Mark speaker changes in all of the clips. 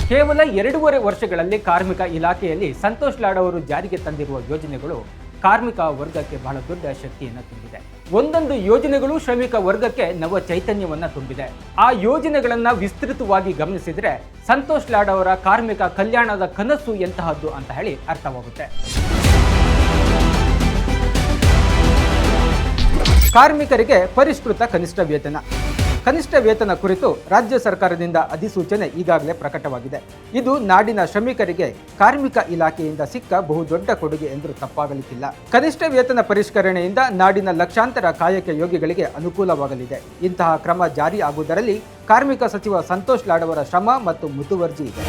Speaker 1: ಕೇವಲ 2.5 ವರ್ಷಗಳಲ್ಲಿ ಕಾರ್ಮಿಕ ಇಲಾಖೆಯಲ್ಲಿ ಸಂತೋಷ್ ಲಾಡ್ ಅವರು ಜಾರಿಗೆ ತಂದಿರುವ ಯೋಜನೆಗಳು ಕಾರ್ಮಿಕ ವರ್ಗಕ್ಕೆ ಬಹಳ ದೊಡ್ಡ ಶಕ್ತಿಯನ್ನು ತುಂಬಿದೆ. ಒಂದೊಂದು ಯೋಜನೆಗಳು ಶ್ರಮಿಕ ವರ್ಗಕ್ಕೆ ನವ ಚೈತನ್ಯವನ್ನು ತುಂಬಿದೆ. ಆ ಯೋಜನೆಗಳನ್ನು ವಿಸ್ತೃತವಾಗಿ ಗಮನಿಸಿದರೆ ಸಂತೋಷ್ ಲಾಡ್ ಅವರ ಕಾರ್ಮಿಕ ಕಲ್ಯಾಣದ ಕನಸು ಎಂತಹದ್ದು ಅಂತ ಹೇಳಿ ಅರ್ಥವಾಗುತ್ತೆ. ಕಾರ್ಮಿಕರಿಗೆ ಪರಿಷ್ಕೃತ ಕನಿಷ್ಠ ವೇತನ. ಕನಿಷ್ಠ ವೇತನ ಕುರಿತು ರಾಜ್ಯ ಸರ್ಕಾರದಿಂದ ಅಧಿಸೂಚನೆ ಈಗಾಗಲೇ ಪ್ರಕಟವಾಗಿದೆ. ಇದು ನಾಡಿನ ಶ್ರಮಿಕರಿಗೆ ಕಾರ್ಮಿಕ ಇಲಾಖೆಯಿಂದ ಸಿಕ್ಕ ಬಹುದೊಡ್ಡ ಕೊಡುಗೆ ಎಂದರೂ ತಪ್ಪಾಗಲಿಕ್ಕಿಲ್ಲ. ಕನಿಷ್ಠ ವೇತನ ಪರಿಷ್ಕರಣೆಯಿಂದ ನಾಡಿನ ಲಕ್ಷಾಂತರ ಕಾಯಕ ಯೋಗಿಗಳಿಗೆ ಅನುಕೂಲವಾಗಲಿದೆ. ಇಂತಹ ಕ್ರಮ ಜಾರಿ ಆಗುವುದರಲ್ಲಿ ಕಾರ್ಮಿಕ ಸಚಿವ ಸಂತೋಷ್ ಲಾಡ್ ಅವರ ಶ್ರಮ ಮತ್ತು ಮುತುವರ್ಜಿ ಇದೆ.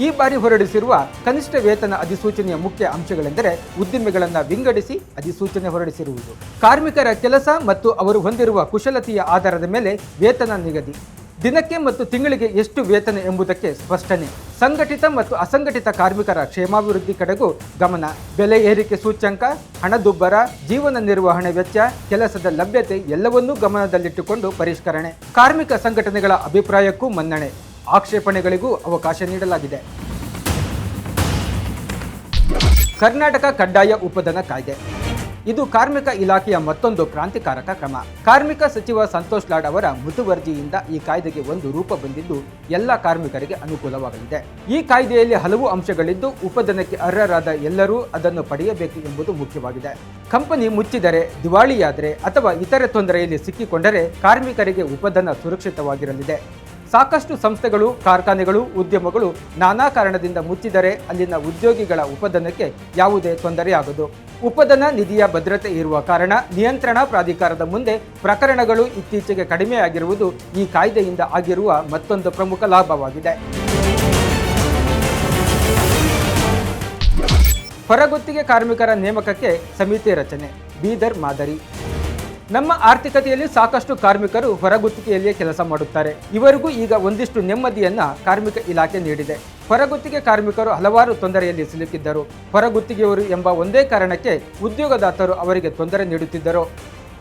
Speaker 1: ಈ ಬಾರಿ ಹೊರಡಿಸಿರುವ ಕನಿಷ್ಠ ವೇತನ ಅಧಿಸೂಚನೆಯ ಮುಖ್ಯ ಅಂಶಗಳೆಂದರೆ ಉದ್ದಿಮೆಗಳನ್ನು ವಿಂಗಡಿಸಿ ಅಧಿಸೂಚನೆ ಹೊರಡಿಸಿರುವುದು, ಕಾರ್ಮಿಕರ ಕೆಲಸ ಮತ್ತು ಅವರು ಹೊಂದಿರುವ ಕುಶಲತೆಯ ಆಧಾರದ ಮೇಲೆ ವೇತನ ನಿಗದಿ, ದಿನಕ್ಕೆ ಮತ್ತು ತಿಂಗಳಿಗೆ ಎಷ್ಟು ವೇತನ ಎಂಬುದಕ್ಕೆ ಸ್ಪಷ್ಟನೆ, ಸಂಘಟಿತ ಮತ್ತು ಅಸಂಘಟಿತ ಕಾರ್ಮಿಕರ ಕ್ಷೇಮಾಭಿವೃದ್ಧಿ ಕಡೆಗೂ ಗಮನ, ಬೆಲೆ ಏರಿಕೆ ಸೂಚ್ಯಂಕ, ಹಣದುಬ್ಬರ, ಜೀವನ ನಿರ್ವಹಣೆ ವೆಚ್ಚ, ಕೆಲಸದ ಲಭ್ಯತೆ ಎಲ್ಲವನ್ನೂ ಗಮನದಲ್ಲಿಟ್ಟುಕೊಂಡು ಪರಿಷ್ಕರಣೆ, ಕಾರ್ಮಿಕ ಸಂಘಟನೆಗಳ ಅಭಿಪ್ರಾಯಕ್ಕೂ ಮನ್ನಣೆ, ಆಕ್ಷೇಪಣೆಗಳಿಗೂ ಅವಕಾಶ ನೀಡಲಾಗಿದೆ. ಕರ್ನಾಟಕ ಕಡ್ಡಾಯ ಉಪಧನ ಕಾಯ್ದೆ. ಇದು ಕಾರ್ಮಿಕ ಇಲಾಖೆಯ ಮತ್ತೊಂದು ಕ್ರಾಂತಿಕಾರಕ ಕ್ರಮ. ಕಾರ್ಮಿಕ ಸಚಿವ ಸಂತೋಷ್ ಲಾಡ್ ಅವರ ಮುತುವರ್ಜಿಯಿಂದ ಈ ಕಾಯ್ದೆಗೆ ಒಂದು ರೂಪ ಬಂದಿದ್ದು ಎಲ್ಲ ಕಾರ್ಮಿಕರಿಗೆ ಅನುಕೂಲವಾಗಲಿದೆ. ಈ ಕಾಯ್ದೆಯಲ್ಲಿ ಹಲವು ಅಂಶಗಳಿದ್ದು ಉಪಧನಕ್ಕೆ ಅರ್ಹರಾದ ಎಲ್ಲರೂ ಅದನ್ನು ಪಡೆಯಬೇಕು ಎಂಬುದು ಮುಖ್ಯವಾಗಿದೆ. ಕಂಪನಿ ಮುಚ್ಚಿದರೆ, ದಿವಾಳಿಯಾದರೆ ಅಥವಾ ಇತರೆ ತೊಂದರೆಯಲ್ಲಿ ಸಿಕ್ಕಿಕೊಂಡರೆ ಕಾರ್ಮಿಕರಿಗೆ ಉಪಧನ ಸುರಕ್ಷಿತವಾಗಿರಲಿದೆ. ಸಾಕಷ್ಟು ಸಂಸ್ಥೆಗಳು, ಕಾರ್ಖಾನೆಗಳು, ಉದ್ಯಮಗಳು ನಾನಾ ಕಾರಣದಿಂದ ಮುಚ್ಚಿದರೆ ಅಲ್ಲಿನ ಉದ್ಯೋಗಿಗಳ ಉಪಧನಕ್ಕೆ ಯಾವುದೇ ತೊಂದರೆಯಾಗದು. ಉಪಧನ ನಿಧಿಯ ಭದ್ರತೆ ಇರುವ ಕಾರಣ ನಿಯಂತ್ರಣ ಪ್ರಾಧಿಕಾರದ ಮುಂದೆ ಪ್ರಕರಣಗಳು ಇತ್ತೀಚೆಗೆ ಕಡಿಮೆಯಾಗಿರುವುದು ಈ ಕಾಯ್ದೆಯಿಂದ ಆಗಿರುವ ಮತ್ತೊಂದು ಪ್ರಮುಖ ಲಾಭವಾಗಿದೆ. ಹೊರಗುತ್ತಿಗೆ ಕಾರ್ಮಿಕರ ನೇಮಕಕ್ಕೆ ಸಮಿತಿ ರಚನೆ. ಬೀದರ್ ಮಾದರಿ. ನಮ್ಮ ಆರ್ಥಿಕತೆಯಲ್ಲಿ ಸಾಕಷ್ಟು ಕಾರ್ಮಿಕರು ಹೊರಗುತ್ತಿಗೆಯಲ್ಲಿಯೇ ಕೆಲಸ ಮಾಡುತ್ತಾರೆ. ಇವರಿಗೂ ಈಗ ಒಂದಿಷ್ಟು ನೆಮ್ಮದಿಯನ್ನ ಕಾರ್ಮಿಕ ಇಲಾಖೆ ನೀಡಿದೆ. ಹೊರಗುತ್ತಿಗೆ ಕಾರ್ಮಿಕರು ಹಲವಾರು ತೊಂದರೆಯಲ್ಲಿ ಸಿಲುಕಿದ್ದರು. ಹೊರಗುತ್ತಿಗೆಯವರು ಎಂಬ ಒಂದೇ ಕಾರಣಕ್ಕೆ ಉದ್ಯೋಗದಾತರು ಅವರಿಗೆ ತೊಂದರೆ ನೀಡುತ್ತಿದ್ದರು.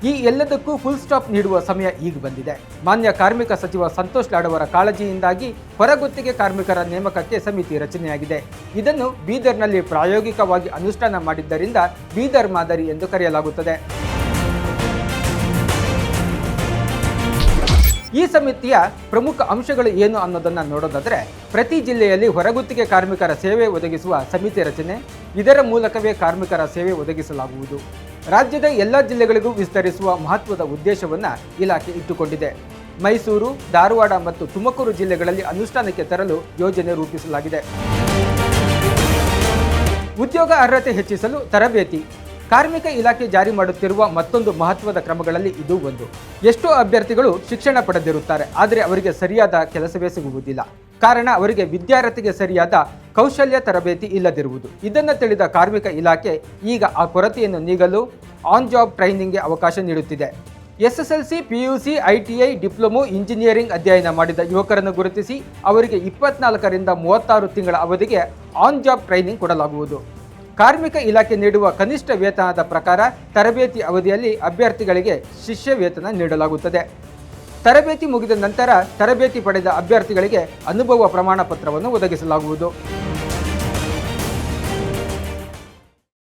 Speaker 1: ಈ ಎಲ್ಲದಕ್ಕೂ ಫುಲ್ ಸ್ಟಾಪ್ ನೀಡುವ ಸಮಯ ಈಗ ಬಂದಿದೆ. ಮಾನ್ಯ ಕಾರ್ಮಿಕ ಸಚಿವ ಸಂತೋಷ್ ಲಾಡ್ ಅವರ ಕಾಳಜಿಯಿಂದಾಗಿ ಹೊರಗುತ್ತಿಗೆ ಕಾರ್ಮಿಕರ ನೇಮಕಕ್ಕೆ ಸಮಿತಿ ರಚನೆಯಾಗಿದೆ. ಇದನ್ನು ಬೀದರ್ನಲ್ಲಿ ಪ್ರಾಯೋಗಿಕವಾಗಿ ಅನುಷ್ಠಾನ ಮಾಡಿದ್ದರಿಂದ ಬೀದರ್ ಮಾದರಿ ಎಂದು ಕರೆಯಲಾಗುತ್ತದೆ. ಈ ಸಮಿತಿಯ ಪ್ರಮುಖ ಅಂಶಗಳು ಏನು ಅನ್ನೋದನ್ನು ನೋಡೋದಾದರೆ, ಪ್ರತಿ ಜಿಲ್ಲೆಯಲ್ಲಿ ಹೊರಗುತ್ತಿಗೆ ಕಾರ್ಮಿಕರ ಸೇವೆ ಒದಗಿಸುವ ಸಮಿತಿ ರಚನೆ, ಇದರ ಮೂಲಕವೇ ಕಾರ್ಮಿಕರ ಸೇವೆ ಒದಗಿಸಲಾಗುವುದು. ರಾಜ್ಯದ ಎಲ್ಲ ಜಿಲ್ಲೆಗಳಿಗೂ ವಿಸ್ತರಿಸುವ ಮಹತ್ವದ ಉದ್ದೇಶವನ್ನು ಇಲಾಖೆ ಇಟ್ಟುಕೊಂಡಿದೆ. ಮೈಸೂರು, ಧಾರವಾಡ ಮತ್ತು ತುಮಕೂರು ಜಿಲ್ಲೆಗಳಲ್ಲಿ ಅನುಷ್ಠಾನಕ್ಕೆ ತರಲು ಯೋಜನೆ ರೂಪಿಸಲಾಗಿದೆ. ಉದ್ಯೋಗ ಅರ್ಹತೆ ಹೆಚ್ಚಿಸಲು ತರಬೇತಿ. ಕಾರ್ಮಿಕ ಇಲಾಖೆ ಜಾರಿ ಮಾಡುತ್ತಿರುವ ಮತ್ತೊಂದು ಮಹತ್ವದ ಕ್ರಮಗಳಲ್ಲಿ ಇದು ಒಂದು. ಎಷ್ಟೋ ಅಭ್ಯರ್ಥಿಗಳು ಶಿಕ್ಷಣ ಪಡೆದಿರುತ್ತಾರೆ, ಆದರೆ ಅವರಿಗೆ ಸರಿಯಾದ ಕೆಲಸವೇ ಸಿಗುವುದಿಲ್ಲ. ಕಾರಣ ಅವರಿಗೆ ವಿದ್ಯಾರ್ಥಿಗೆ ಸರಿಯಾದ ಕೌಶಲ್ಯ ತರಬೇತಿ ಇಲ್ಲದಿರುವುದು. ಇದನ್ನು ತಿಳಿದ ಕಾರ್ಮಿಕ ಇಲಾಖೆ ಈಗ ಆ ಕೊರತೆಯನ್ನು ನೀಗಲು ಆನ್ ಜಾಬ್ ಟ್ರೈನಿಂಗ್ಗೆ ಅವಕಾಶ ನೀಡುತ್ತಿದೆ. SSLC, PUC, ITI, diploma, engineering ಅಧ್ಯಯನ ಮಾಡಿದ ಯುವಕರನ್ನು ಗುರುತಿಸಿ ಅವರಿಗೆ 24ರಿಂದ 36 ತಿಂಗಳ ಅವಧಿಗೆ ಆನ್ ಜಾಬ್ ಟ್ರೈನಿಂಗ್ ಕೊಡಲಾಗುವುದು. ಕಾರ್ಮಿಕ ಇಲಾಖೆ ನೀಡುವ ಕನಿಷ್ಠ ವೇತನದ ಪ್ರಕಾರ ತರಬೇತಿ ಅವಧಿಯಲ್ಲಿ ಅಭ್ಯರ್ಥಿಗಳಿಗೆ ಶಿಷ್ಯ ವೇತನ ನೀಡಲಾಗುತ್ತದೆ. ತರಬೇತಿ ಮುಗಿದ ನಂತರ ತರಬೇತಿ ಪಡೆದ ಅಭ್ಯರ್ಥಿಗಳಿಗೆ ಅನುಭವ ಪ್ರಮಾಣ ಪತ್ರವನ್ನು ಒದಗಿಸಲಾಗುವುದು.